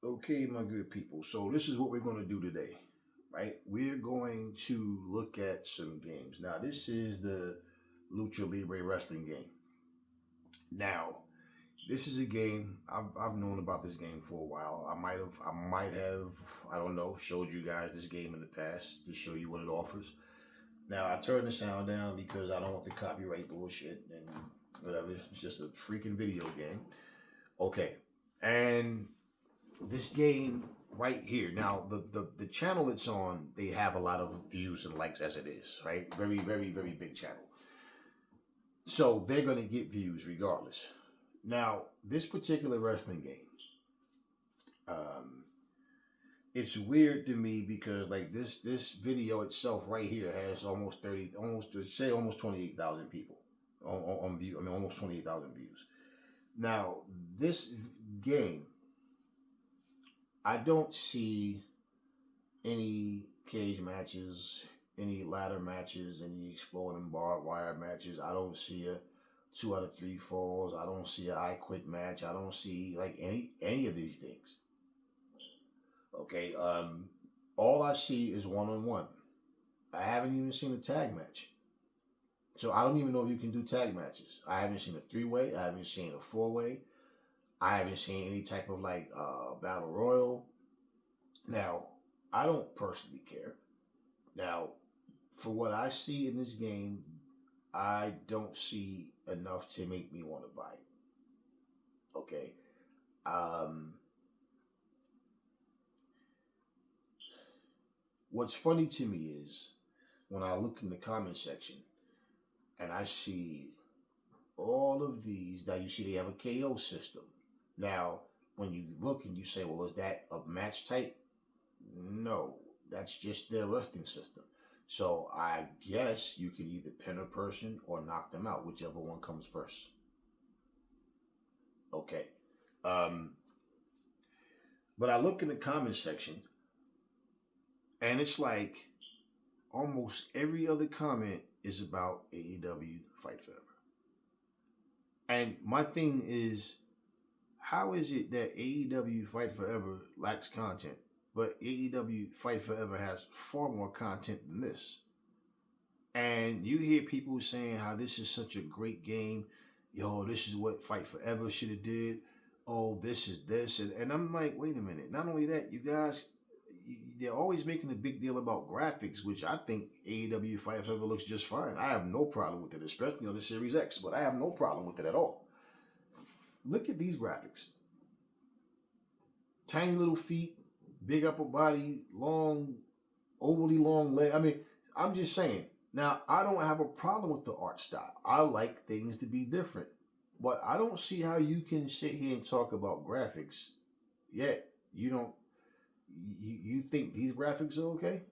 Okay, my good people. So this is what we're going to do today, right? We're going to look at some games. Now, this is the Lucha Libre wrestling game. Now, this is a game I've known about this game for a while. I might have I don't know showed you guys this game in the past to show you what it offers. Now I turned the sound down because I don't want the copyright bullshit and whatever. It's just a freaking video game. Okay, and this game right here. Now the channel it's on, they have a lot of views and likes as it is, right? Very, very, very big channel. So they're gonna get views regardless. Now, this particular wrestling game, um, it's weird to me because like this video itself right here has almost 30, almost to say almost 28,000 people on view. I mean, almost 28,000 views. Now, this game, I don't see any cage matches, any ladder matches, any exploding barbed wire matches. I don't see a 2 out of 3 falls. I don't see a I quit match. I don't see like any of these things. Okay, all I see is one-on-one. I haven't even seen a tag match. So I don't even know if you can do tag matches. I haven't seen a 3-way. I haven't seen a 4-way. I haven't seen any type of like battle royal. Now, I don't personally care. Now, for what I see in this game, I don't see enough to make me want to buy it. Okay. What's funny to me is when I look in the comment section and I see all of these. Now you see they have a KO system. Now, when you look and you say, well, is that a match type? No, that's just their wrestling system. So I guess you can either pin a person or knock them out, whichever one comes first. Okay. But I look in the comment section and it's like almost every other comment is about AEW Fight Forever. And my thing is, how is it that AEW Fight Forever lacks content, but AEW Fight Forever has far more content than this? And you hear people saying how this is such a great game. Yo, this is what Fight Forever should have did. Oh, this is this. And I'm like, wait a minute. Not only that, you guys, they're always making a big deal about graphics, which I think AEW Fight Forever looks just fine. I have no problem with it, especially on the Series X, but I have no problem with it at all. Look at these graphics. Tiny little feet, big upper body, long, overly long leg. I mean, I'm just saying. Now, I don't have a problem with the art style. I like things to be different. But I don't see how you can sit here and talk about graphics, yet you don't. You think these graphics are okay?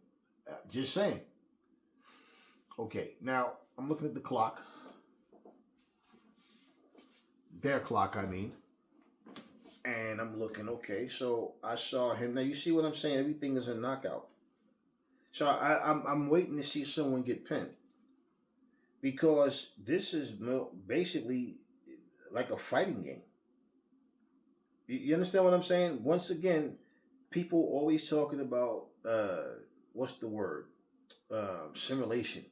Just saying. Okay, now I'm looking at the clock. Their clock, I mean. And I'm looking, okay, so I saw him. Now you see what I'm saying? Everything is a knockout. So I'm waiting to see someone get pinned. Because this is basically like a fighting game. You understand what I'm saying? Once again, people always talking about, what's the word? Simulation.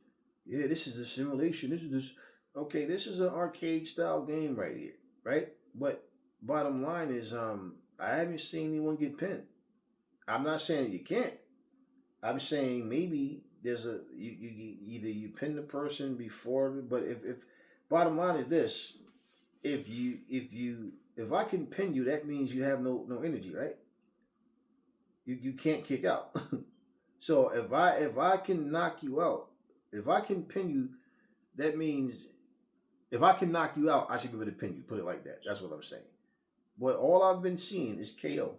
Yeah, this is a simulation. This is this. Okay, this is an arcade style game right here, right? But bottom line is, I haven't seen anyone get pinned. I'm not saying you can't. I'm saying maybe there's you either you pin the person before, but if bottom line is this, if I can pin you, that means you have no energy, right? You can't kick out. So if I can knock you out, if I can pin you, that means if I can knock you out, I should be able to pin you. Put it like that. That's what I'm saying. But all I've been seeing is KO.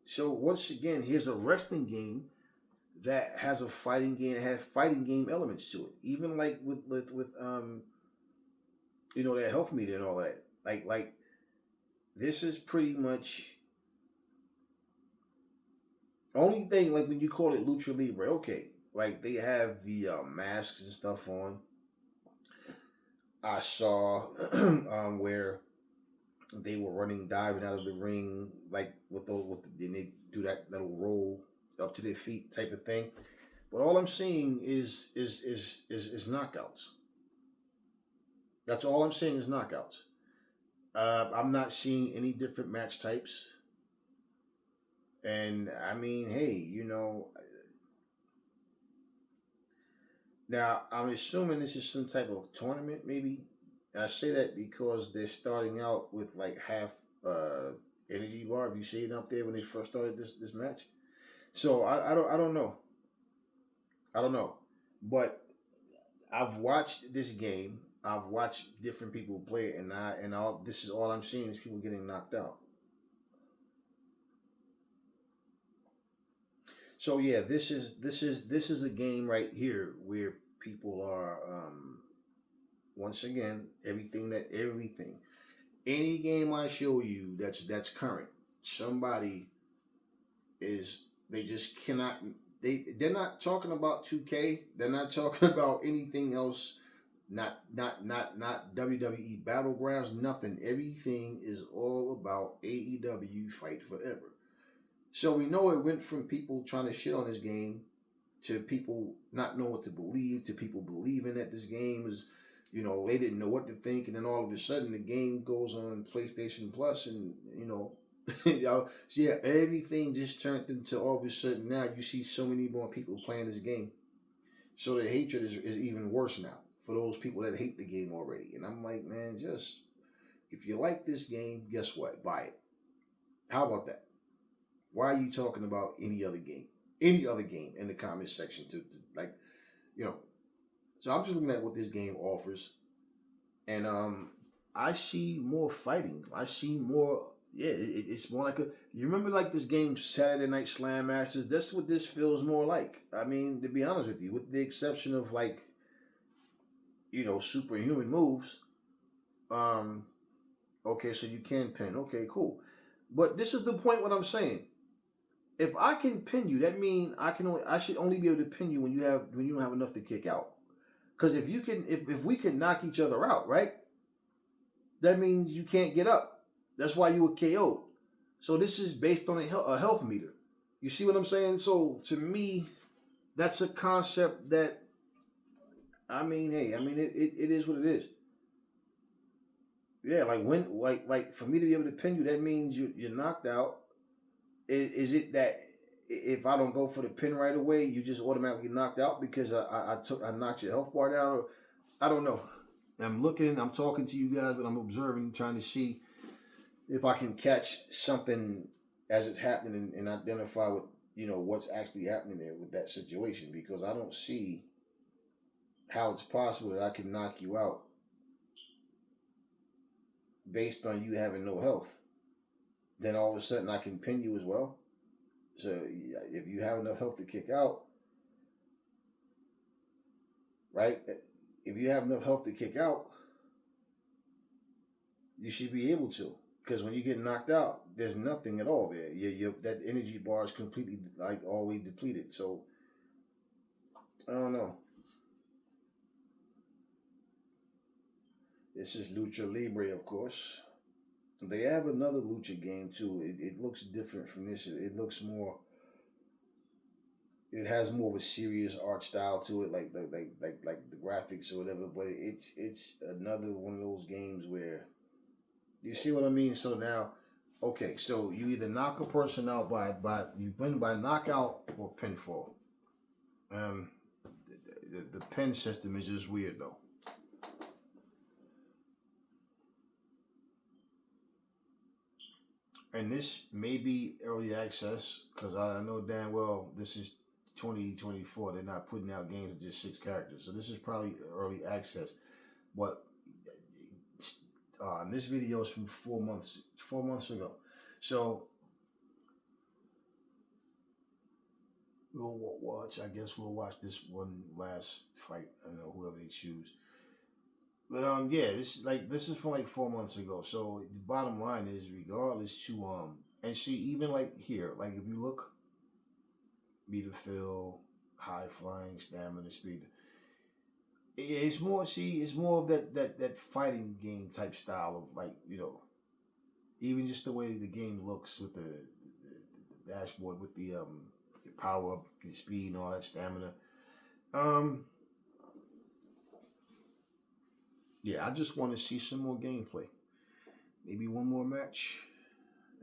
So once again, here's a wrestling game that has a fighting game. It has fighting game elements to it. Even like with you know, that health meter and all that. Like this is pretty much only thing, like when you call it Lucha Libre, okay. Like they have the masks and stuff on. I saw where They were running, diving out of the ring, like then they do that little roll up to their feet type of thing. But all I'm seeing is knockouts. That's all I'm seeing is knockouts. I'm not seeing any different match types. And I mean, hey, now I'm assuming this is some type of tournament, maybe. And I say that because they're starting out with like half uh, energy bar. Have you seen it up there when they first started this match? So I don't know. I don't know. But I've watched this game. I've watched different people play it, and all this is all I'm seeing is people getting knocked out. So yeah, this is a game right here where people are once again everything any game I show you that's current, somebody is they just cannot they're not talking about 2K, they're not talking about anything else, not WWE Battlegrounds, nothing. Everything is all about AEW Fight Forever. So we know it went from people trying to shit on this game to people not knowing what to believe to people believing that this game is, they didn't know what to think, and then all of a sudden the game goes on PlayStation Plus, and yeah, everything just turned into all of a sudden now you see so many more people playing this game. So the hatred is even worse now for those people that hate the game already. And I'm like, man, just if you like this game, guess what? Buy it. How about that? Why are you talking about any other game? Any other game in the comments section to like, you know. So I'm just looking at what this game offers, and I see more fighting. I see more. Yeah, it's more like a. You remember like this game Saturday Night Slam Masters? That's what this feels more like. I mean, to be honest with you, with the exception of like, superhuman moves. Um, okay, so you can pin. Okay, cool. But this is the point. What I'm saying. If I can pin you, that means I should only be able to pin you when you don't have enough to kick out. Because if we can knock each other out, right? That means you can't get up. That's why you were KO'd. So this is based on a health meter. You see what I'm saying? So to me, that's a concept that I mean, hey, I mean it is what it is. Yeah, like like for me to be able to pin you, that means you're knocked out. Is it that if I don't go for the pin right away, you just automatically knocked out because I knocked your health bar down? Or I don't know. I'm talking to you guys, but I'm observing, trying to see if I can catch something as it's happening and identify what what's actually happening there with that situation, because I don't see how it's possible that I can knock you out based on you having no health. Then all of a sudden I can pin you as well. So if you have enough health to kick out, right? If you have enough health to kick out, you should be able to. Because when you get knocked out, there's nothing at all there. That energy bar is completely like always depleted. So I don't know. This is Lucha Libre, of course. They have another Lucha game too. It looks different from this. It looks more. It has more of a serious art style to it, like the graphics or whatever. But it's another one of those games where you see what I mean. So now, okay, so you either knock a person out by you win by knockout or pinfall. Um, the pin system is just weird though. And this may be early access because I know damn well this is 2024. They're not putting out games with just 6 characters, so this is probably early access. But this video is from 4 months ago. So we'll watch. I guess we'll watch this one last fight. I don't know, whoever they choose. But yeah, this is from like 4 months ago. So the bottom line is, regardless to and see, even like here, like if you look, meter fill, high flying, stamina, speed. It's more of that fighting game type style of, like, even just the way the game looks with the dashboard with the your power up, your speed, and all that stamina. Um, yeah, I just want to see some more gameplay. Maybe one more match,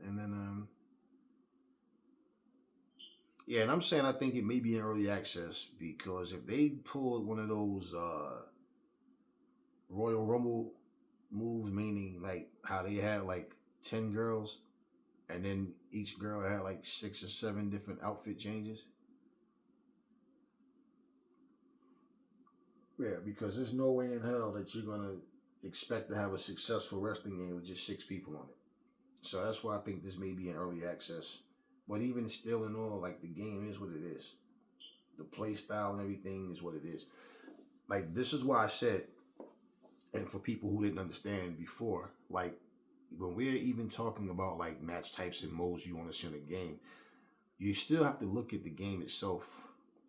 and then yeah, and I'm saying I think it may be in early access because if they pulled one of those Royal Rumble moves, meaning like how they had like 10 girls, and then each girl had like 6 or 7 different outfit changes. Yeah, because there's no way in hell that you're gonna expect to have a successful wrestling game with just 6 people on it. So that's why I think this may be in early access. But even still, in all, like the game is what it is. The play style and everything is what it is. Like this is why I said, and for people who didn't understand before, like when we're even talking about like match types and modes you want to see in a game, you still have to look at the game itself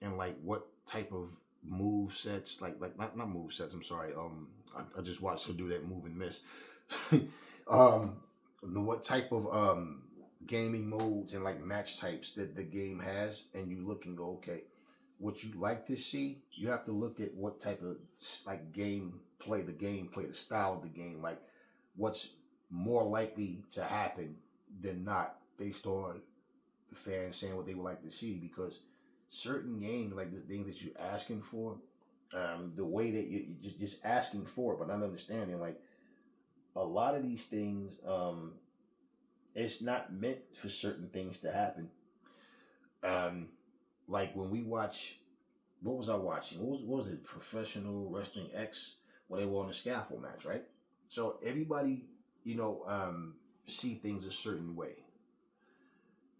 and like what type of move sets, like not move sets. I'm sorry. I just watched her do that move and miss. um, what type of gaming modes and like match types that the game has, and you look and go, okay, what you like to see, you have to look at what type of like gameplay, the style of the game, like what's more likely to happen than not based on the fans saying what they would like to see. Because certain games, like the things that you're asking for, the way that you're just asking for it, but not understanding, like a lot of these things, it's not meant for certain things to happen. Um, like when we watch, what was I watching? What was it? Professional Wrestling X, where they were on a scaffold match, right? So everybody, see things a certain way.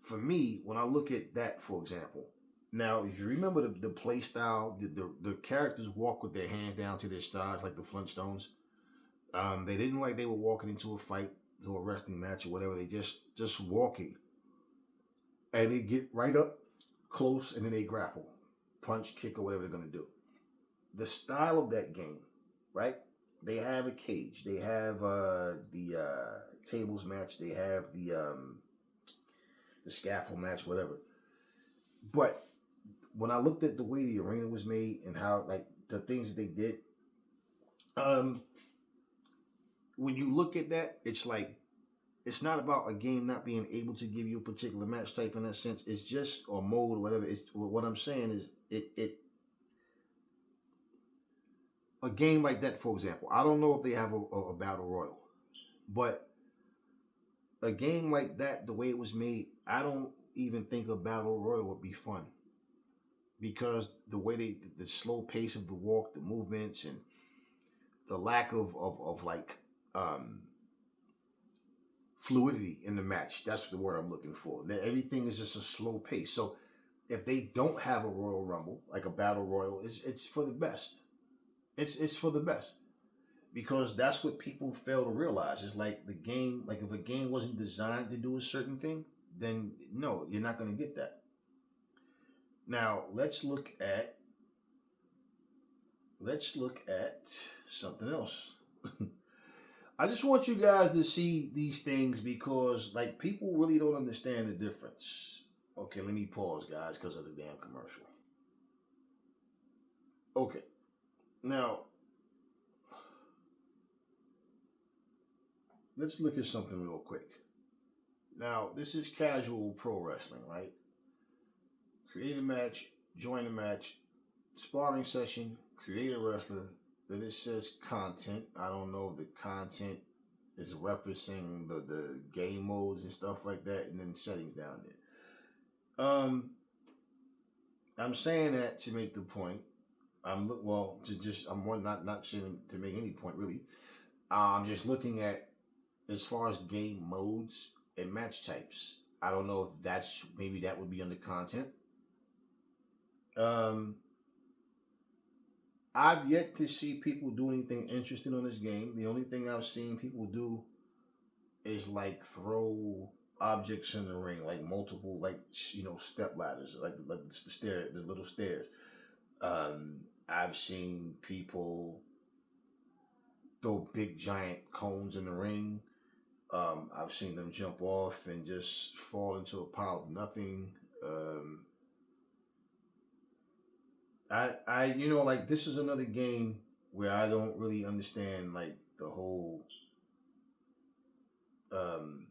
For me, when I look at that, for example, now if you remember the play style, the characters walk with their hands down to their sides like the Flintstones. They didn't like they were walking into a fight, to a wrestling match or whatever. They just walking, and they get right up close, and then they grapple, punch, kick, or whatever they're gonna do. The style of that game, right? They have a cage. They have the tables match. They have the scaffold match, whatever. But when I looked at the way the arena was made and how like the things that they did, um, when you look at that, it's like it's not about a game not being able to give you a particular match type in that sense. It's just or mode or whatever. It's what I'm saying is it a game like that, for example. I don't know if they have a battle royal, but a game like that, the way it was made, I don't even think a battle royal would be fun because the way the slow pace of the walk, the movements, and the lack of like fluidity in the match. That's the word I'm looking for. That everything is just a slow pace. So if they don't have a Royal Rumble, like a battle royal, it's for the best. It's for the best because that's what people fail to realize. It's like the game. Like if a game wasn't designed to do a certain thing, then no, you're not going to get that. Now let's look at something else. I just want you guys to see these things because like people really don't understand the difference. Okay, let me pause, guys, because of the damn commercial. Okay, now let's look at something real quick. Now, this is casual pro wrestling, right? Create a match, join a match, sparring session, create a wrestler. Then it says content. I don't know if the content is referencing the game modes and stuff like that, and then settings down there. I'm saying that to make the point. I'm not saying to make any point really. I'm just looking at as far as game modes and match types. I don't know if maybe that would be under content. Um, I've yet to see people do anything interesting on this game. The only thing I've seen people do is like throw objects in the ring, like multiple, like step ladders, like the stairs, there's little stairs. I've seen people throw big giant cones in the ring. I've seen them jump off and just fall into a pile of nothing. Um, like this is another game where I don't really understand like the whole. Um,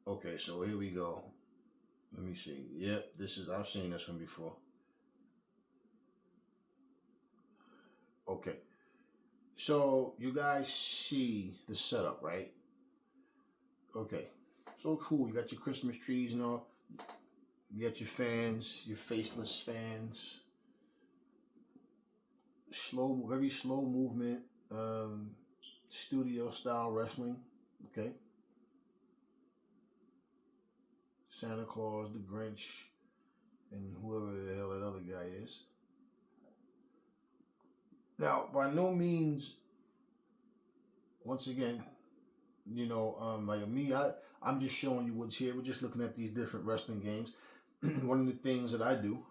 okay, so here we go. Let me see. Yep, this is I've seen this one before. Okay, so you guys see the setup, right? Okay, so cool. You got your Christmas trees and all. You got your fans, your faceless fans. Slow, very slow movement. Um, Studio style wrestling. Okay, Santa Claus, the Grinch, and whoever the hell that other guy is. Now, by no means, once again, like me, I'm just showing you what's here. We're just looking at these different wrestling games. One of the things that I do,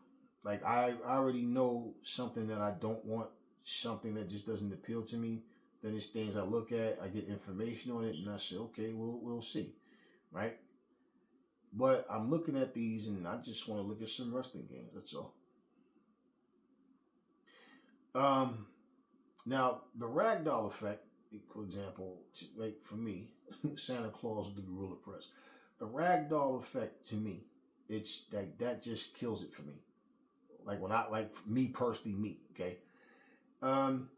like I already know something that I don't want, something that just doesn't appeal to me. Then it's things I look at, I get information on it, and I say, okay, we'll see, right? But I'm looking at these, and I just want to look at some wrestling games. That's all. Um, Now the ragdoll effect, for example, like for me, Santa Claus with the Gorilla Press, the ragdoll effect to me, it's like that just kills it for me. Like when I like me personally, me, okay. Um,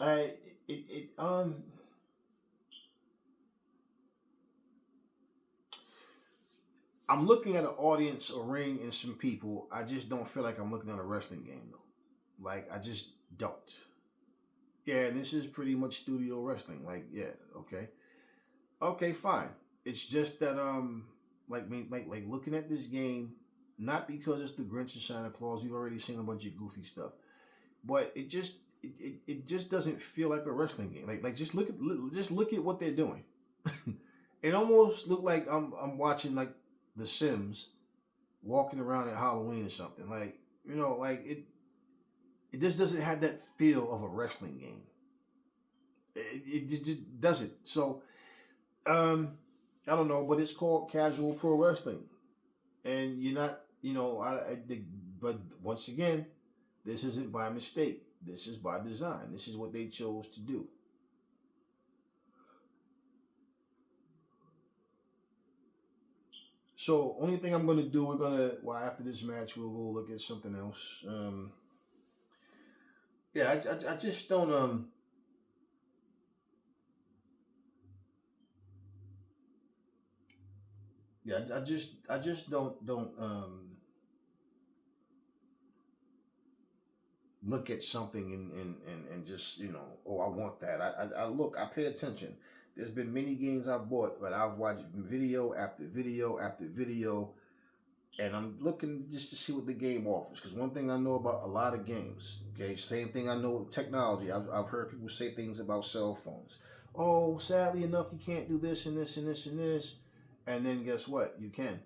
I it, it I'm looking at an audience, a ring, and some people. I just don't feel like I'm looking at a wrestling game though. Like I just don't. Yeah, this is pretty much studio wrestling. Like, yeah, okay. Okay, fine. It's just that like me like looking at this game, not because it's the Grinch and Santa Claus, we've already seen a bunch of goofy stuff. But it just doesn't feel like a wrestling game. Like just look at what they're doing. It almost looked like I'm watching like The Sims walking around at Halloween or something. Like, like it just doesn't have that feel of a wrestling game. It just doesn't. So I don't know, but it's called casual pro wrestling, and you're not, but once again, this isn't by mistake. This is by design. This is what they chose to do. So, only thing I'm gonna do, after this match, we'll go look at something else. Yeah, I just don't, yeah, I just don't, look at something and just oh, I want that. I look, I pay attention. There's been many games I've bought, but I've watched video after video after video, and I'm looking just to see what the game offers. Because one thing I know about a lot of games, okay, same thing I know with technology. I've heard people say things about cell phones. Oh, sadly enough, you can't do this and this and this and this, and then guess what? You can.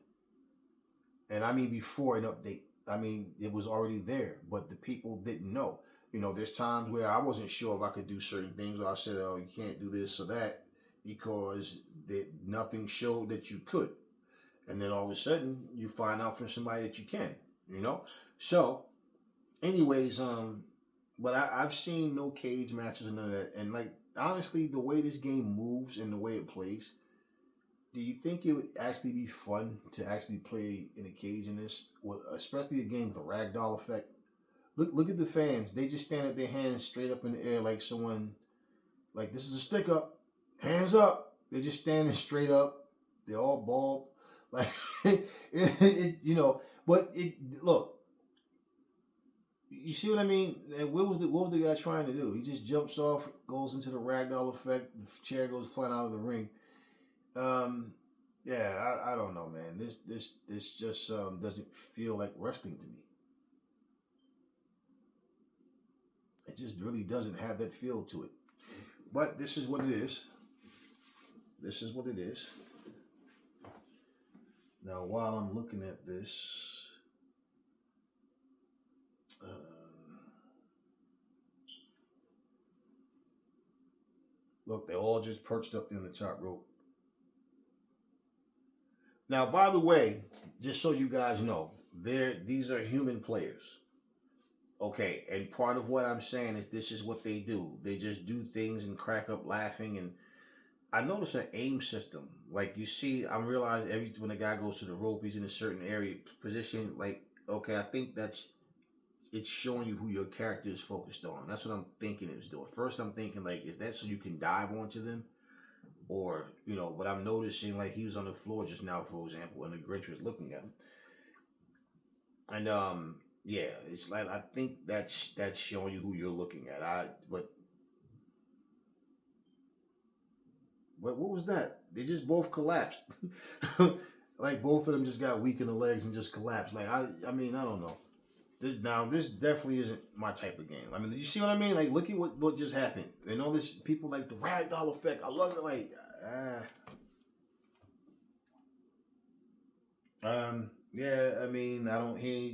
And I mean before an update. I mean it was already there, but the people didn't know. There's times where I wasn't sure if I could do certain things, or I said, "Oh, you can't do this or that," because nothing showed that you could. And then all of a sudden, you find out from somebody that you can. So, anyways, but I've seen no cage matches and none of that. And like honestly, the way this game moves and the way it plays, do you think it would actually be fun to actually play in a cage in this, especially a game with a ragdoll effect? Look at the fans. They just stand at their hands straight up in the air like someone, like this is a stick up, hands up. They're just standing straight up. They're all bald, like But look, you see what I mean? And what was the guy trying to do? He just jumps off, goes into the ragdoll effect. The chair goes flying out of the ring. Um, yeah, I don't know, man. This just doesn't feel like wrestling to me. It just really doesn't have that feel to it. But this is what it is. This is what it is. Now, while I'm looking at this, Look, they're all just perched up there on the top rope. Now, by the way, just so you guys know, these are human players. Okay, and part of what I'm saying is this is what they do. They just do things and crack up laughing. And I notice an aim system. Like you see, I'm realizing every when a guy goes to the rope, he's in a certain area position. Like, okay, I think it's showing you who your character is focused on. That's what I'm thinking it was doing. First, I'm thinking like, is that so you can dive onto them, or But I'm noticing like he was on the floor just now, for example, and the Grinch was looking at him, and yeah, it's like I think that's showing you who you're looking at. What was that? They just both collapsed. Like both of them just got weak in the legs and just collapsed. Like I mean, I don't know. This definitely isn't my type of game. I mean, you see what I mean? Like, look at what just happened. And all this people like the ragdoll effect. I love it. Like, yeah. I mean, I don't hear.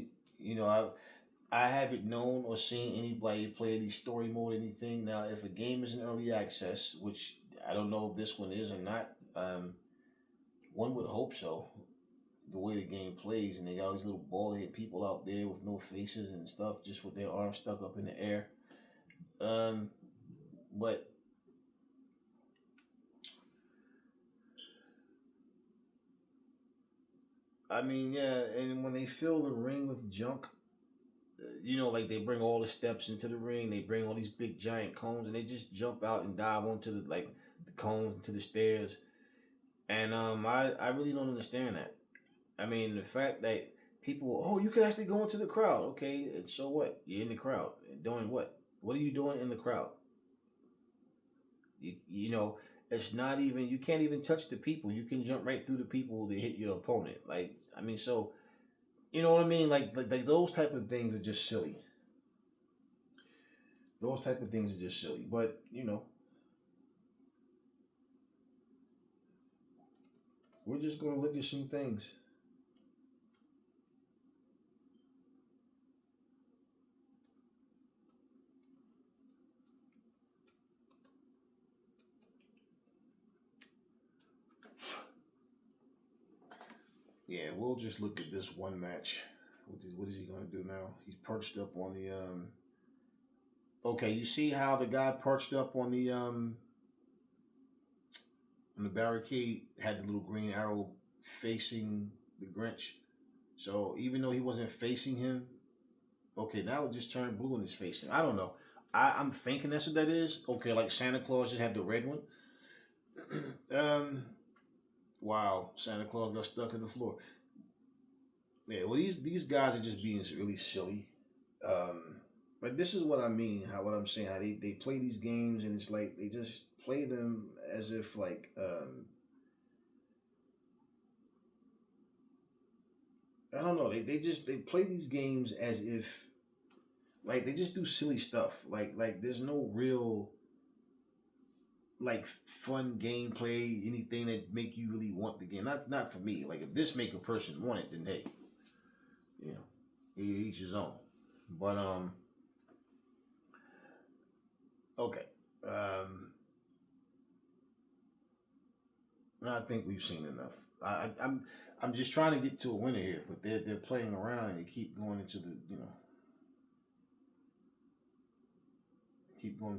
I haven't known or seen anybody play any story mode, anything. Now, if a game is in early access, which I don't know if this one is or not, one would hope so. The way the game plays, and they got all these little bald head people out there with no faces and stuff, just with their arms stuck up in the air. But I mean, yeah, and when they fill the ring with junk, like they bring all the steps into the ring, they bring all these big giant cones, and they just jump out and dive onto the cones into the stairs, and I really don't understand that. I mean, the fact that people, oh, you can actually go into the crowd. Okay, and so what? You're in the crowd. Doing what? What are you doing in the crowd? You know, it's not even, you can't even touch the people. You can jump right through the people to hit your opponent. Like, I mean, so, you know what I mean? Like those type of things are just silly. Those type of things are just silly. But, we're just going to look at some things. Yeah, we'll just look at this one match. What is he going to do now? He's perched up on the Okay, you see how the guy perched up on the barricade had the little green arrow facing the Grinch. So even though he wasn't facing him, okay, now it just turned blue and it's facing. I don't know. I'm thinking that's what that is. Okay, like Santa Claus just had the red one. um, wow, Santa Claus got stuck in the floor. Yeah, well, these guys are just being really silly. But this is what I mean. What I'm saying. How they play these games and it's like they just play them as if like I don't know. They play these games as if like they just do silly stuff. Like there's no real like fun gameplay, anything that make you really want the game. Not for me. Like if this make a person want it, then hey, you know, each his own. But okay. Um, I think we've seen enough. I'm just trying to get to a winner here, but they're playing around and they keep going to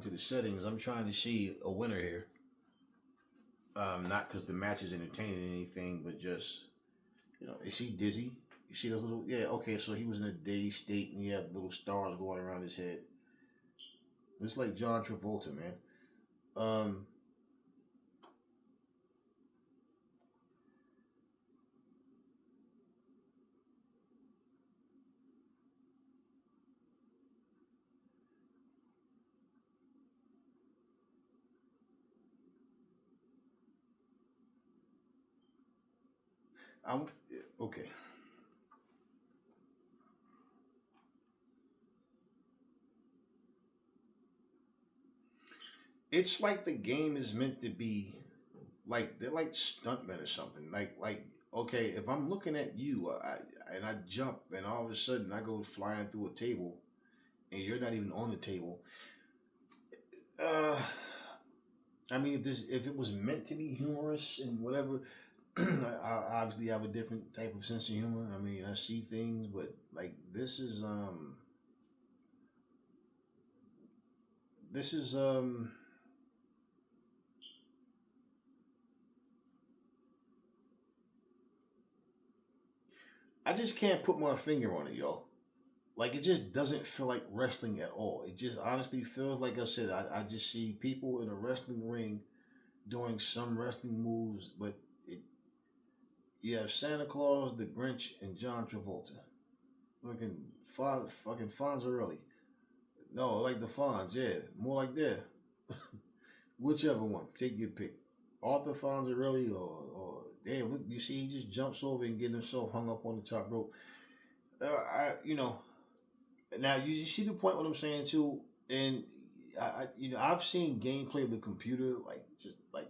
the settings. I'm trying to see a winner here. Not because the match is entertaining or anything, but just is he dizzy? You see those little okay, so he was in a dazed state and he had little stars going around his head. It's like John Travolta, man. Um, I'm okay. It's like the game is meant to be like they're like stuntmen or something. Like okay, if I'm looking at you, and I jump and all of a sudden I go flying through a table and you're not even on the table. Uh, I mean, if it was meant to be humorous and whatever, I obviously have a different type of sense of humor. I mean, I see things, but like this is I just can't put my finger on it, y'all. Like it just doesn't feel like wrestling at all. It just honestly feels like I said. I just see people in a wrestling ring doing some wrestling moves, but it, you have Santa Claus, the Grinch, and John Travolta. Fucking Fonzarelli. No, like the Fonz, yeah. More like that. Whichever one. Take your pick. Arthur Fonzarelli or damn, look, you see he just jumps over and get himself hung up on the top rope. Now you see the point what I'm saying too, and I've seen gameplay of the computer like just like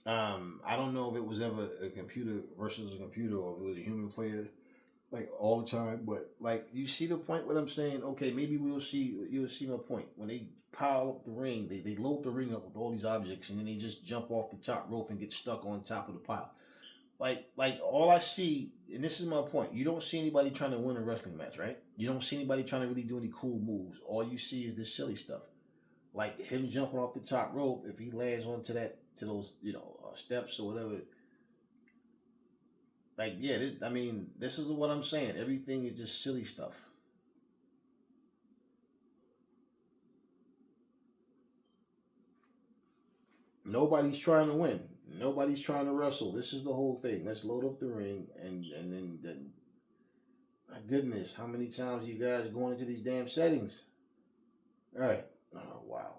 I don't know if it was ever a computer versus a computer or if it was a human player like all the time, but like you see the point what I'm saying. Okay, maybe you'll see my point when they pile up the ring, they load the ring up with all these objects and then they just jump off the top rope and get stuck on top of the pile. Like all I see, and this is my point. You don't see anybody trying to win a wrestling match, right? You don't see anybody trying to really do any cool moves. All you see is this silly stuff, like him jumping off the top rope. If he lands onto those steps or whatever, like yeah, I mean this is what I'm saying. Everything is just silly stuff. Nobody's trying to win. Nobody's trying to wrestle. This is the whole thing. Let's load up the ring and then my goodness, how many times you guys going into these damn settings? All right. Oh wow.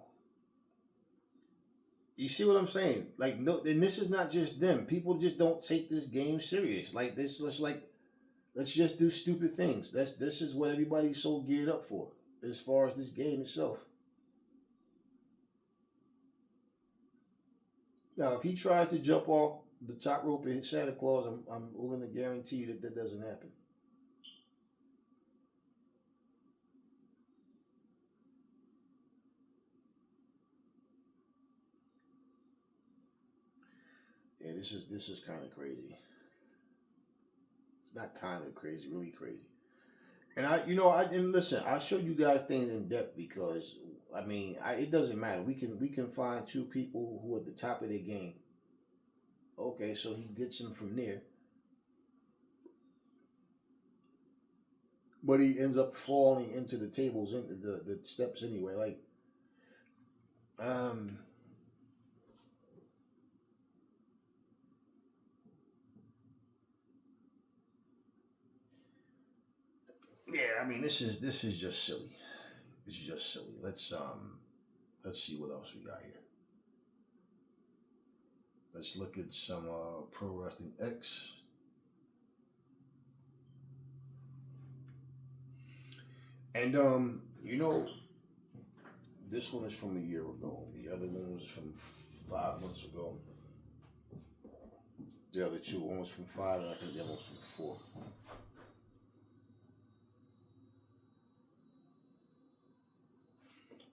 You see what I'm saying? Like no, and this is not just them. People just don't take this game serious. Like this, let's just do stupid things. This is what everybody's so geared up for, as far as this game itself. Now, if he tries to jump off the top rope and hit Santa Claus, I'm willing to guarantee you that doesn't happen. Yeah, this is kind of crazy. It's not kind of crazy, really crazy. And and listen, I show you guys things in depth because I mean, it doesn't matter. We can find two people who are at the top of their game. Okay, so he gets him from there, but he ends up falling into the tables, into the steps anyway. Um, yeah, I mean, this is just silly. It's just silly. Let's see what else we got here. Let's look at some Pro Wrestling X. And this one is from a year ago. The other one was from 5 months ago. The other two, one was from five, and I think the other one was from four.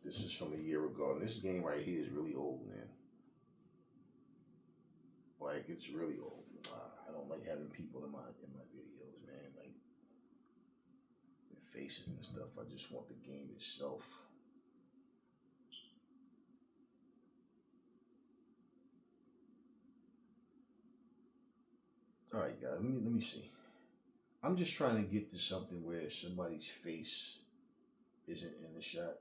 This is from a year ago, and this game right here is really old, man. Like it's really old. I don't like having people in my videos, man. Like their faces and stuff. I just want the game itself. All right, guys. Let me see. I'm just trying to get to something where somebody's face isn't in the shot,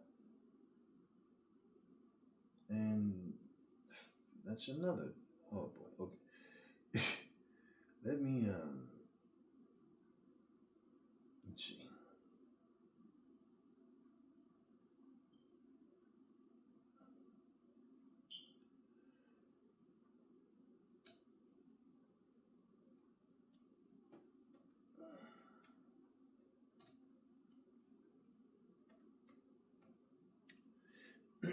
and that's another. Oh boy. Okay. Let me let's see.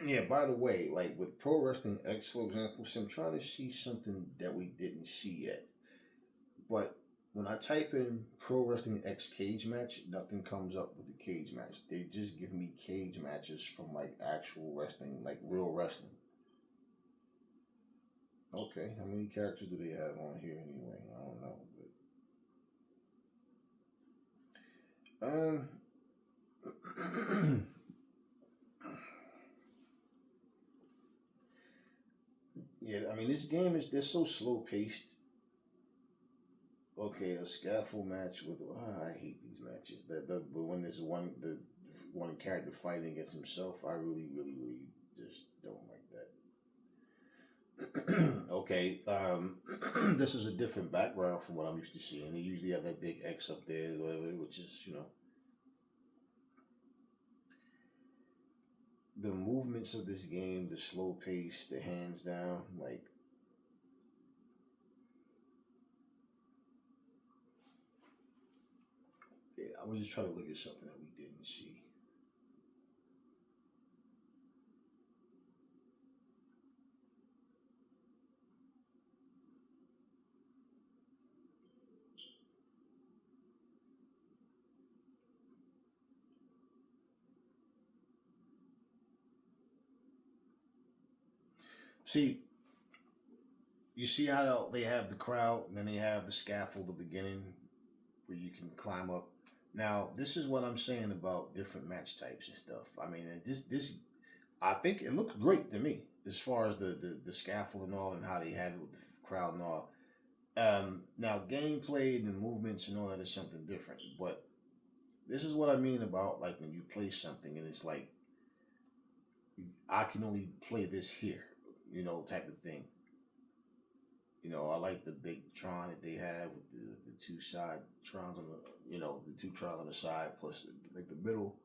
Yeah, by the way, like with Pro Wrestling X, for example, so I'm trying to see something that we didn't see yet. But when I type in Pro Wrestling X cage match, nothing comes up with a cage match. They just give me cage matches from like actual wrestling, like real wrestling. Okay, how many characters do they have on here anyway? I don't know. But, yeah, I mean, this game is they're so slow paced. Okay, a scaffold match with I hate these matches. But when there's one character fighting against himself, I really just don't like that. Okay, this is a different background from what I'm used to seeing. They usually have that big X up there, whatever, which is the movements of this game, the slow pace, the hands down, like yeah, I was just trying to look at something that we didn't see. See, you see how they have the crowd and then they have the scaffold at the beginning where you can climb up. Now, this is what I'm saying about different match types and stuff. I mean, this I think it looks great to me as far as the scaffold and all and how they have it with the crowd and all. Now, gameplay and the movements and all that is something different. But this is what I mean about like when you play something and it's like I can only play this here, type of thing. I like the big Tron that they have with the two side Trons on the two Trons on the side plus like the middle.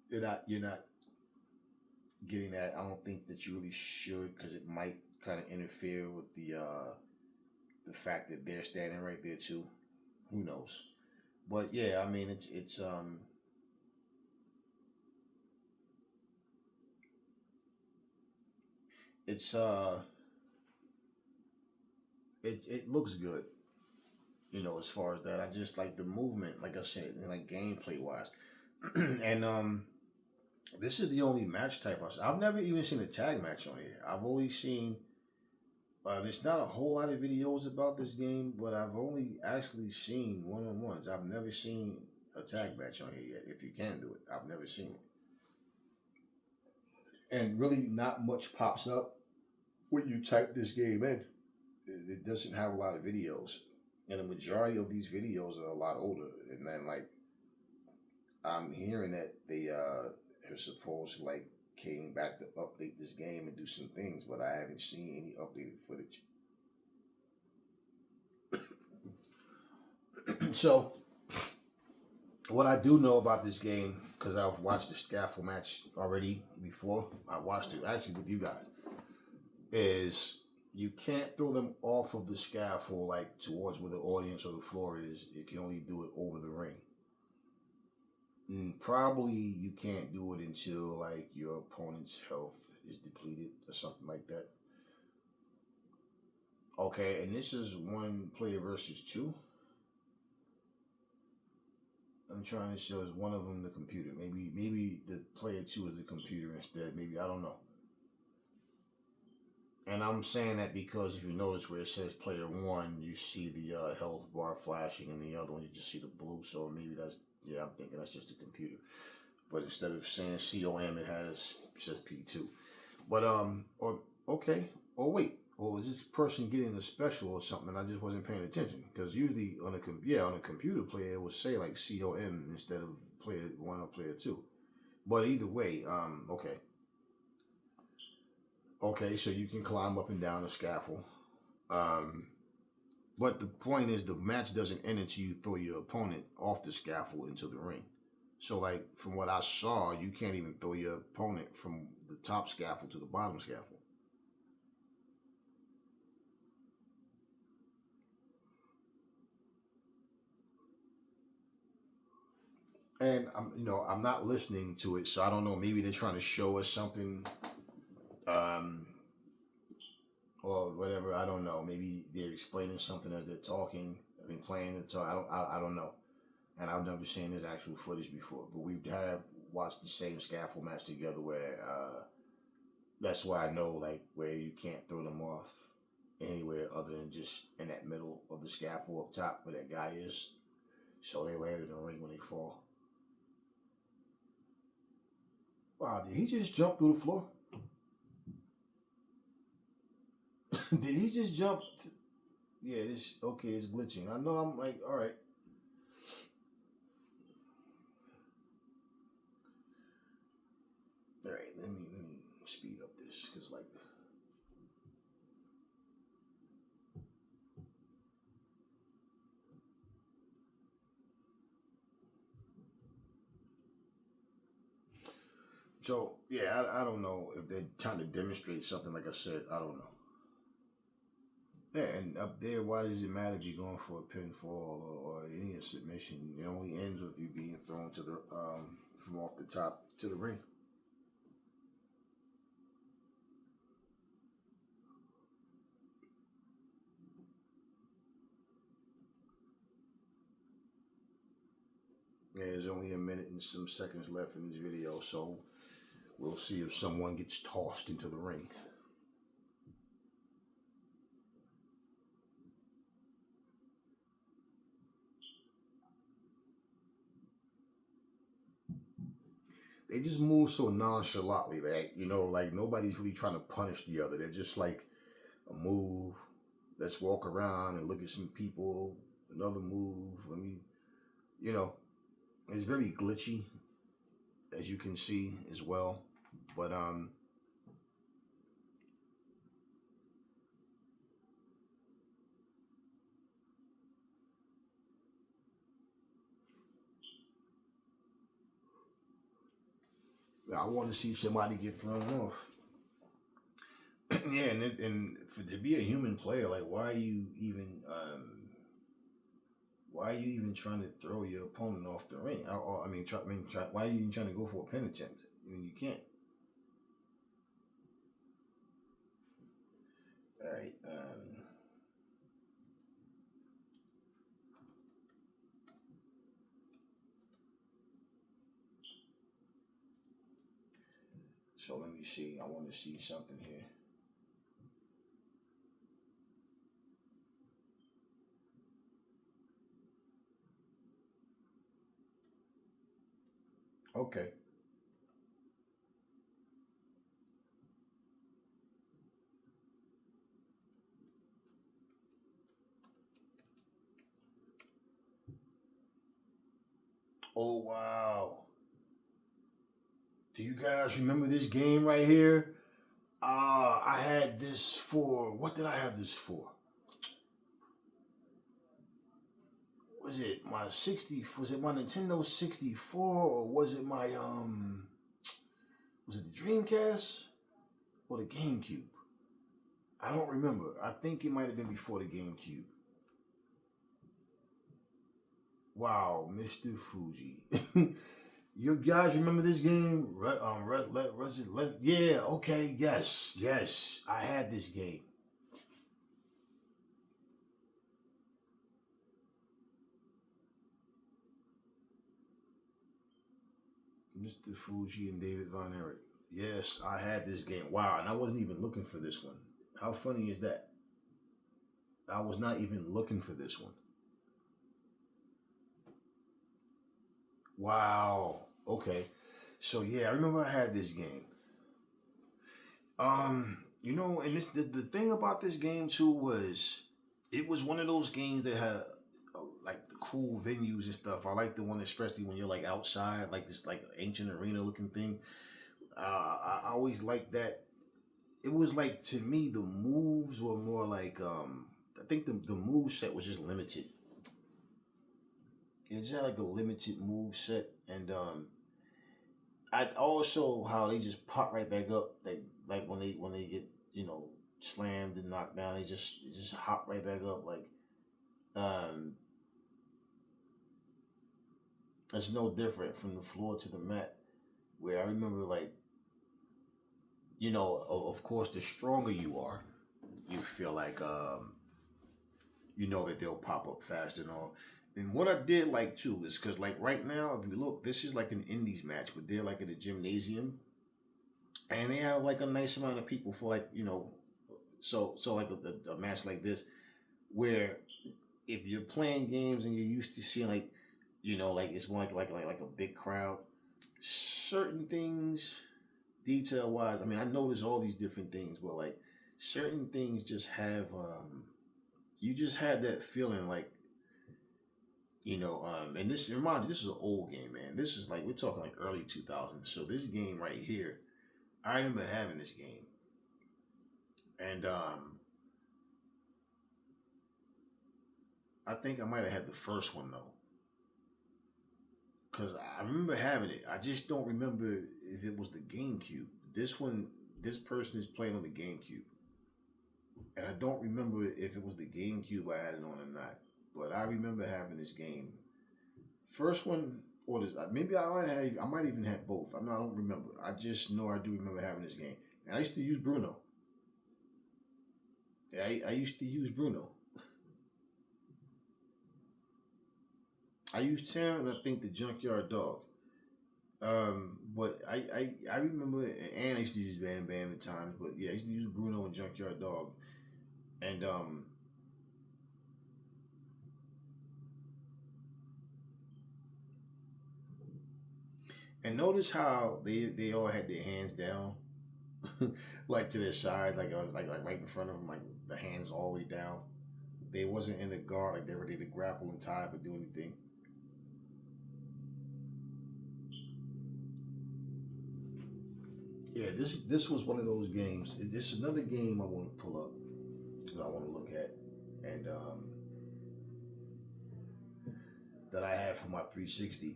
You're not getting that. I don't think that you really should because it might kind of interfere with the fact that they're standing right there too. Who knows? But yeah, I mean it's it looks good. As far as that, I just like the movement, like I said, and like gameplay wise, and this is the only match type I've never even seen a tag match on here. I've only seen. There's not a whole lot of videos about this game, but I've only actually seen one-on-ones. I've never seen a tag match on here yet. If you can do it, I've never seen it. And really, not much pops up when you type this game in. It doesn't have a lot of videos, and the majority of these videos are a lot older. And then, like, I'm hearing that they are supposed to like came back to update this game and do some things, but I haven't seen any updated footage. So, what I do know about this game, because I've watched the scaffold match already before, I watched it actually with you guys, is you can't throw them off of the scaffold like towards where the audience or the floor is. You can only do it over the ring. Probably you can't do it until like your opponent's health is depleted or something like that. Okay, and this is one player versus two. I'm trying to show is one of them the computer. Maybe the player two is the computer instead. Maybe I don't know. And I'm saying that because if you notice where it says player one, you see the health bar flashing, and the other one you just see the blue. So maybe I'm thinking that's just a computer. But instead of saying COM, it says P2. But or okay, or wait, or was this person getting a special or something? And I just wasn't paying attention because usually on a computer player it would say like COM instead of player one or player two. But either way, okay, so you can climb up and down the scaffold. Um, but the point is, the match doesn't end until you throw your opponent off the scaffold into the ring. So, like from what I saw, you can't even throw your opponent from the top scaffold to the bottom scaffold. And I'm not listening to it, so I don't know. Maybe they're trying to show us something, um, or whatever. I don't know. Maybe they're explaining something as they're talking. I mean, playing it. So I don't know. And I've never seen this actual footage before, but we have watched the same scaffold match together where That's why I know like where you can't throw them off anywhere other than just in that middle of the scaffold up top where that guy is. So they land in the ring when they fall. Wow, did he just jump through the floor? Did he just jump? Yeah, this okay. It's glitching. I know. I'm like, all right. All right. Let me speed up this because like. So yeah, I don't know if they're trying to demonstrate something. Like I said, I don't know. Yeah, and up there, why does it matter if you're going for a pinfall or any submission? It only ends with you being thrown to the from off the top to the ring. Yeah, there's only a minute and some seconds left in this video, so we'll see if someone gets tossed into the ring. They just move so nonchalantly that like nobody's really trying to punish the other. They're just like a move. Let's walk around and look at some people. Another move. Let me, you know, it's very glitchy, as you can see as well. But I want to see somebody get thrown off. Yeah, and to be a human player, like why are you even trying to throw your opponent off the ring? Why are you even trying to go for a pin attempt? I mean, you can't. All right. So let me see. I want to see something here. Okay. Oh wow. Do you guys remember this game right here? I had this for what did I have this for? Was it my 60 was it my Nintendo 64 or was it my was it the Dreamcast or the GameCube? I don't remember. I think it might have been before the GameCube. Wow, Mr. Fuji. You guys remember this game? Yeah, okay, yes. I had this game. Mr. Fuji and David Von Erich. Yes, I had this game. Wow, and I wasn't even looking for this one. How funny is that? I was not even looking for this one. Wow. Okay. So yeah, I remember I had this game. And the thing about this game too was it was one of those games that had like the cool venues and stuff. I like the one especially when you're like outside, like this like ancient arena looking thing. I always liked that. It was like to me the moves were more like I think the move set was just limited. It just had like a limited move set, and I also how they just pop right back up. Like when they get slammed and knocked down, they just hop right back up. Like um, it's no different from the floor to the mat. Where I remember like of course the stronger you are, you feel like you know that they'll pop up fast and all. And what I did like too is because like right now, if you look, this is like an indies match, but they're like in a gymnasium, and they have like a nice amount of people for like so like a match like this where if you're playing games and you're used to seeing like like it's more like a big crowd, certain things detail wise, I mean I notice all these different things, but like certain things just have you just have that feeling like and this remind you, this is an old game, man. This is like we're talking like early 2000s. So this game right here, I remember having this game, and I think I might have had the first one though, because I remember having it. I just don't remember if it was the GameCube. This one, this person is playing on the GameCube, and I don't remember if it was the GameCube I had it on or not. But I remember having this game. First one, or this, maybe I might even have both. I don't remember. I just know I do remember having this game. And I used to use Bruno. I used to use Bruno. I used Tim and I think the Junkyard Dog. But I remember, and I used to use Bam Bam at times. But yeah, I used to use Bruno and Junkyard Dog. And and notice how they all had their hands down, like to their side, like right in front of them, like the hands all the way down. They wasn't in the guard, like they were ready to grapple and tie or do anything. Yeah, this was one of those games. This is another game I want to pull up that I want to look at, and that I had for my 360.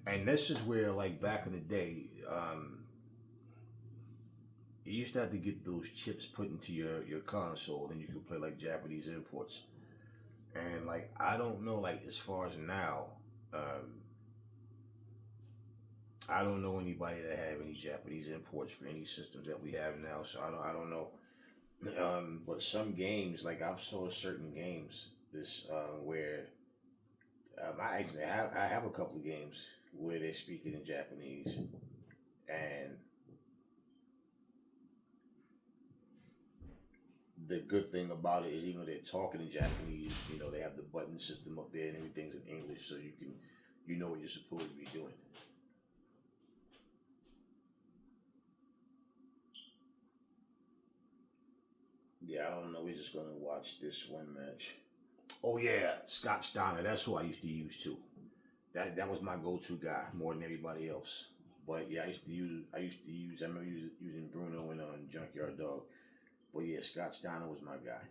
And this is where, like back in the day, you used to have to get those chips put into your console, and you could play like Japanese imports. And like I don't know, like as far as now, um, I don't know anybody that have any Japanese imports for any systems that we have now. So I don't know. But some games, like I've saw certain games, this where I have a couple of games where they're speaking in Japanese, and the good thing about it is even though they're talking in Japanese, they have the button system up there and everything's in English, so you know what you're supposed to be doing. Yeah, I don't know. We're just gonna watch this one match. Oh yeah, Scott Steiner. That's who I used to use too. That was my go-to guy more than everybody else. But yeah, I remember using Bruno and Junkyard Dog. But yeah, Scott Steiner was my guy.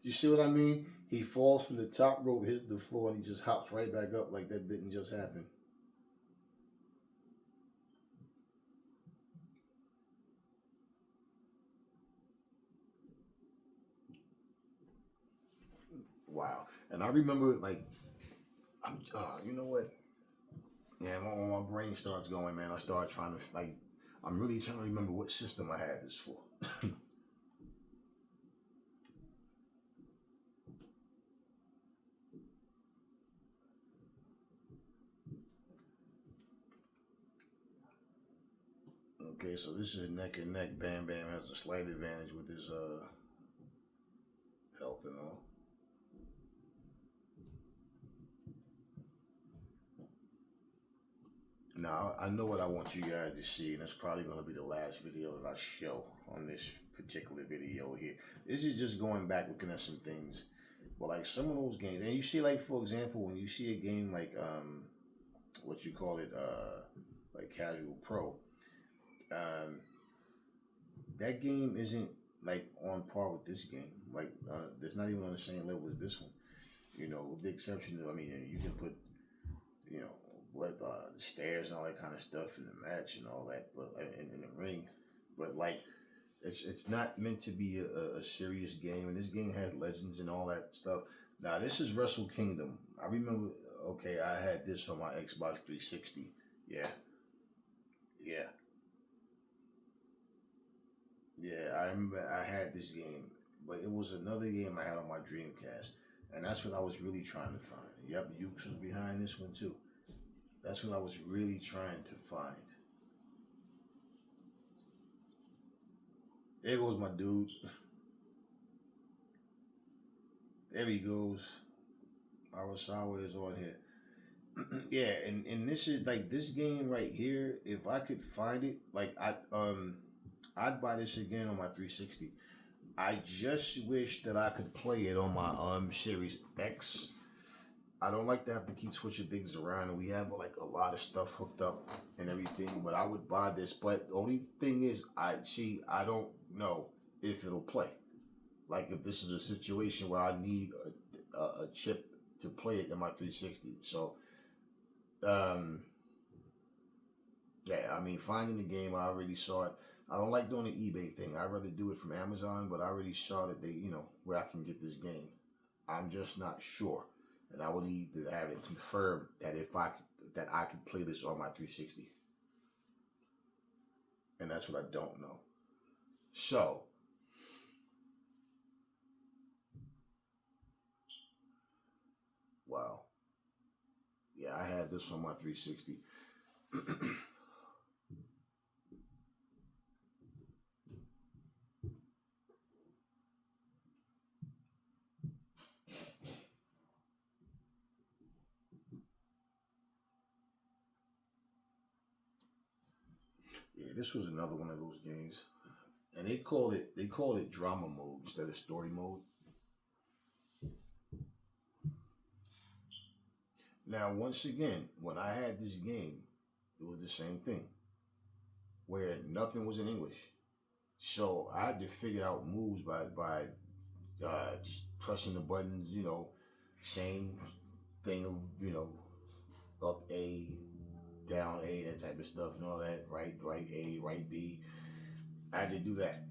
You see what I mean? He falls from the top rope, hits the floor, and he just hops right back up like that didn't just happen. Wow. And I remember like you know what? Yeah, when my brain starts going, man, I start trying to like. I'm really trying to remember what system I had this for. Okay, so this is neck and neck. Bam Bam has a slight advantage with his health and all. Now I know what I want you guys to see, and it's probably going to be the last video that I show on this particular video here. This is just going back looking at some things, but like some of those games, and you see, like for example, when you see a game like what you call it, like Casual Pro, um, that game isn't like on par with this game. Like it's not even on the same level as this one. With the exception of, I mean, you can put you know, with the stairs and all that kind of stuff in the match and all that, but in the ring, but like it's not meant to be a serious game, and this game has legends and all that stuff. Now this is Wrestle Kingdom. I remember. Okay, I had this on my Xbox 360. Yeah, yeah, yeah. I remember I had this game, but it was another game I had on my Dreamcast, and that's what I was really trying to find. Yep, Ukes was behind this one too. That's what I was really trying to find. There goes my dude. There he goes. Arasawa is on here. Yeah, and this is like this game right here. If I could find it, like I'd buy this again on my 360. I just wish that I could play it on my Series X. I don't like to have to keep switching things around, and we have like a lot of stuff hooked up and everything. But I would buy this. But the only thing is, I don't know if it'll play. Like if this is a situation where I need a chip to play it in my 360. So um, yeah, I mean, finding the game, I already saw it. I don't like doing the eBay thing. I'd rather do it from Amazon, but I already saw that where I can get this game. I'm just not sure, and I would need to have it confirmed that that I could play this on my 360, and that's what I don't know. So, wow, yeah, I had this on my 360. Yeah, this was another one of those games, and they called it drama mode instead of story mode. Now, once again, when I had this game, it was the same thing where nothing was in English. So I had to figure out moves by just pressing the buttons, same thing of, up A, down A, that type of stuff and all that, right A, right B. I had to do that.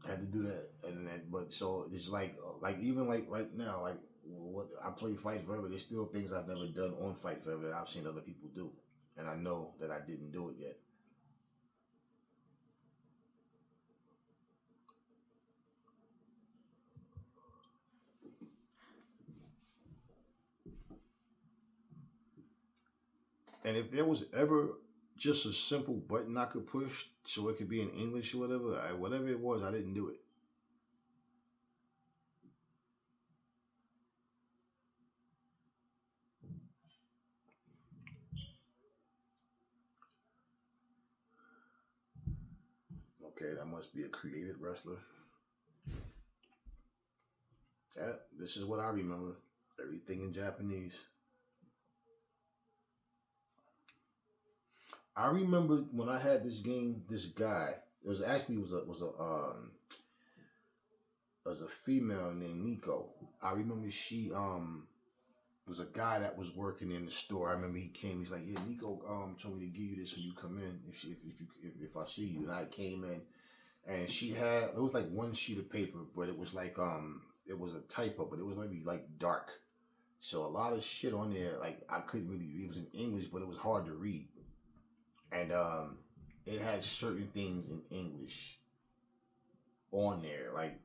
I had to do that, and that, but so it's like even like right now, like what I play Fight Forever. There's still things I've never done on Fight Forever that I've seen other people do, and I know that I didn't do it yet. And if there was ever just a simple button I could push so it could be in English or whatever, whatever it was, I didn't do it. Okay, that must be a created wrestler. Yeah, this is what I remember. Everything in Japanese. I remember when I had this game, this guy, it was a female named Nico. I remember she was a guy that was working in the store. I remember he came. He's like, "Yeah, Nico told me to give you this when you come in. If I see you." And I came in, and she had it was like one sheet of paper, but it was like it was a typo, but it was maybe like dark. So a lot of shit on there, like I couldn't really. It was in English, but it was hard to read, and it had certain things in English on there, like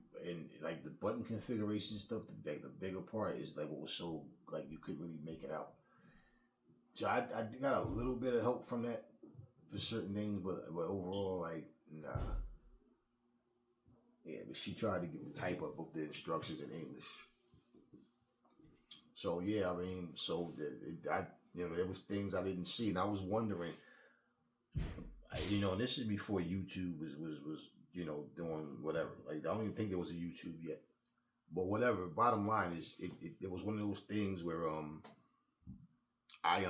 the button configuration stuff. The bigger part is like what was so like you could really make it out. So I got a little bit of help from that for certain things, but overall, like nah, yeah. But she tried to get the type up of the instructions in English. So yeah, I mean, there was things I didn't see, and I was wondering, and this is before YouTube was doing whatever. Like I don't even think there was a YouTube yet. But whatever. Bottom line is, it was one of those things where I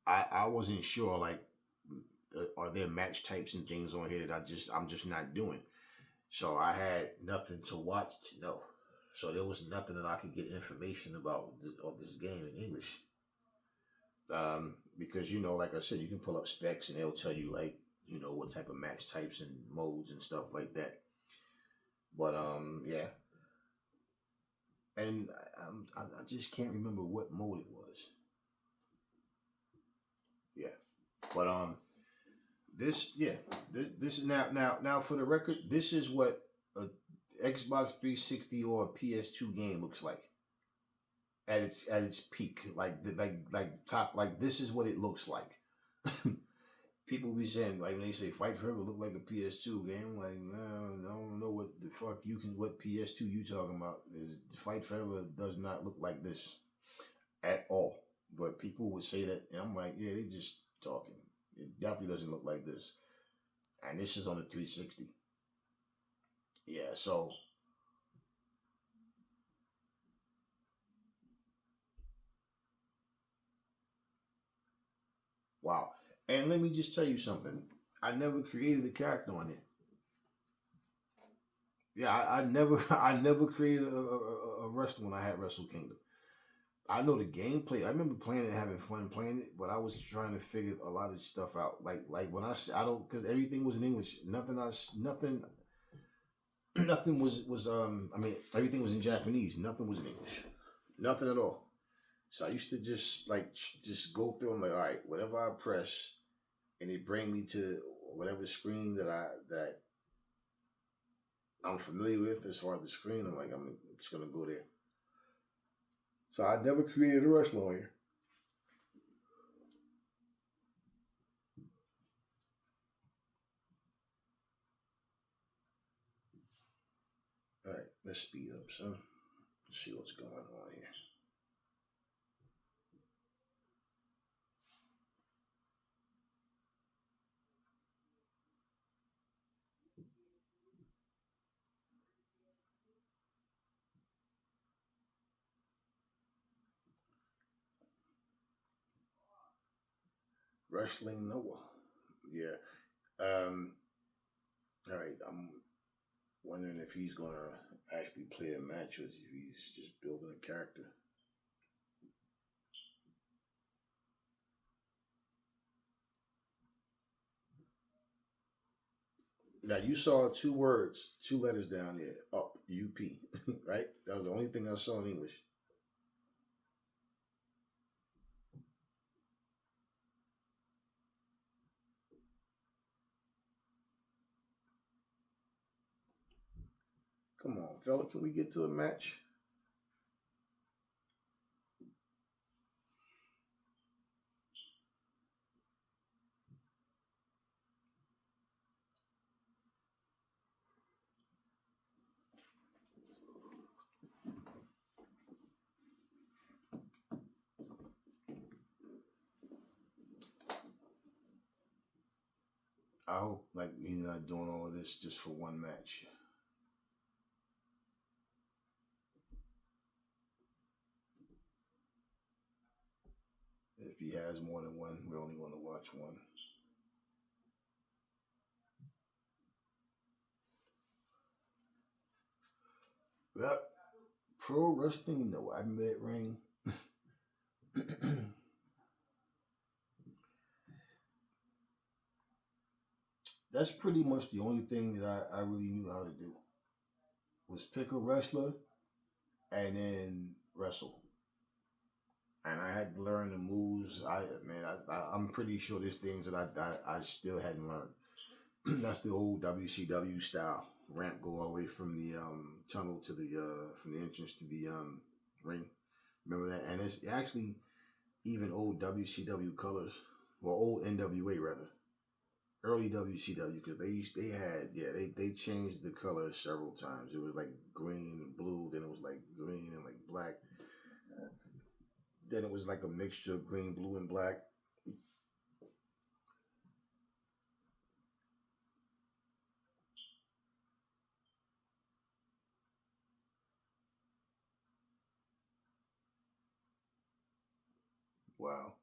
I wasn't sure like are there match types and things on here that I'm just not doing. So I had nothing to watch to know. So there was nothing that I could get information about this game in English. Because like I said, you can pull up specs and they'll tell you like what type of match types and modes and stuff like that. But yeah, and I just can't remember what mode it was. Yeah, but this is now for the record, this is what a Xbox 360 or a PS2 game looks like at its peak, like top, like this is what it looks like. People be saying, like, when they say Fight Forever look like a PS2 game, like, no, I don't know what the fuck what PS2 you talking about. Is Fight Forever does not look like this at all. But people would say that, and I'm like, yeah, they just talking. It definitely doesn't look like this. And this is on the 360. Yeah, so wow. And let me just tell you something. I never created a character on it. Yeah, I never I never created a wrestler when I had Wrestle Kingdom. I know the gameplay. I remember playing it, having fun playing it, but I was trying to figure a lot of stuff out. Like when I don't, because everything was in English. Nothing nothing was I mean, everything was in Japanese. Nothing was in English. Nothing at all. So I used to just just go through. I'm like, all right, whatever I press, and it bring me to whatever screen that I'm familiar with as far as the screen. I'm like, I'm just gonna go there. So I never created a wrestler on here. All right, let's speed up some. Let's see what's going on here. Wrestling Noah. Yeah. Um. All right. I'm wondering if he's gonna actually play a match or if he's just building a character. Now you saw two words, two letters down there. Up. UP. Right. That was the only thing I saw in English. Come on, fella. Can we get to a match? I hope like he's not doing all of this just for one match. If he has more than one, we're only going to watch one. Yep. Pro wrestling, no, I mid ring. That's pretty much the only thing that I really knew how to do was pick a wrestler and then wrestle. And I had to learn the moves. I'm pretty sure there's things that I still hadn't learned. That's the old WCW style ramp, go all the way from the tunnel to the from the entrance to the ring. Remember that? And it's actually even old WCW colors, well, old NWA rather, early WCW, because they had, yeah, they changed the colors several times. It was like green and blue, then it was like green and like black, then it was like a mixture of green, blue, and black. Wow,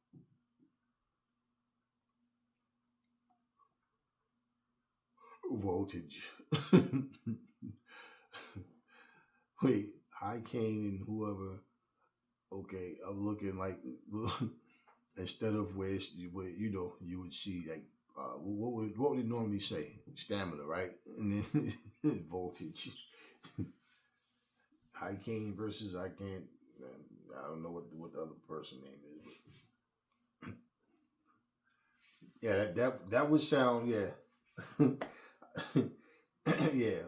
voltage. Wait, High Kane and whoever. Okay, I'm looking like instead of where you would see like what would it normally say? Stamina, right? And then voltage. High King versus I can't. I don't know what the other person name is. But yeah, that would sound yeah. Yeah,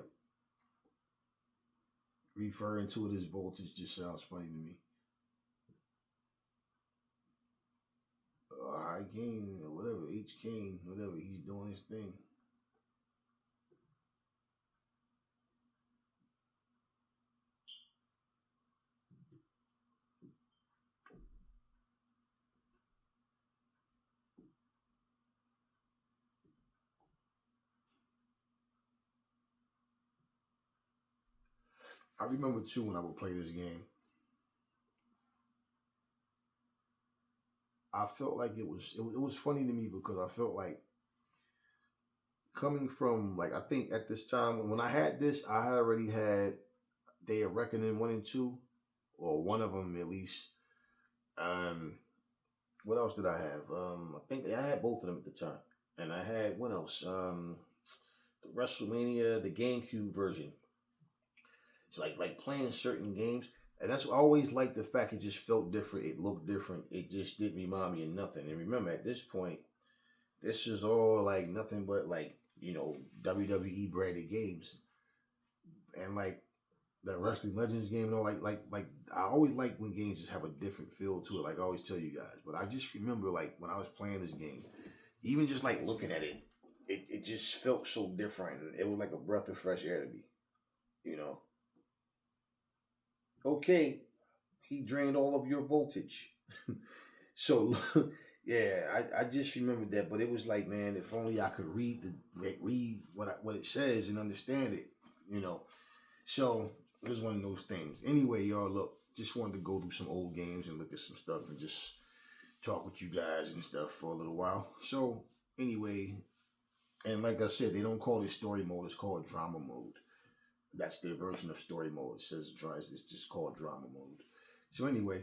referring to it as voltage just sounds funny to me. High King or whatever, H King, whatever, he's doing his thing. I remember too when I would play this game, I felt like it was funny to me because I felt like coming from like I think at this time when I had this, I had already had Day of Reckoning 1 and 2, or one of them at least. Um, what else did I have? I think I had both of them at the time, and I had what else? The WrestleMania, the GameCube version. It's like playing certain games, and that's I always liked the fact it just felt different. It looked different. It just didn't remind me of nothing. And remember, at this point, this is all like nothing but like WWE branded games, and like that Wrestling Legends game. Like I always like when games just have a different feel to it. Like I always tell you guys, but I just remember like when I was playing this game, even just like looking at it, it just felt so different. It was like a breath of fresh air to me. You know. Okay, he drained all of your voltage. So yeah, I just remembered that, but it was like, man, if only I could read what it says and understand it, you know. So it was one of those things. Anyway, y'all, look, just wanted to go through some old games and look at some stuff and just talk with you guys and stuff for a little while. So anyway, and like I said, they don't call it story mode; it's called drama mode. That's their version of story mode. It says it's just called drama mode. So anyway,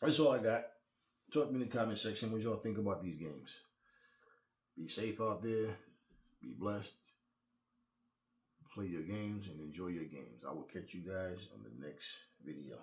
that's all I got. Talk to me in the comment section what y'all think about these games. Be safe out there. Be blessed. Play your games and enjoy your games. I will catch you guys on the next video.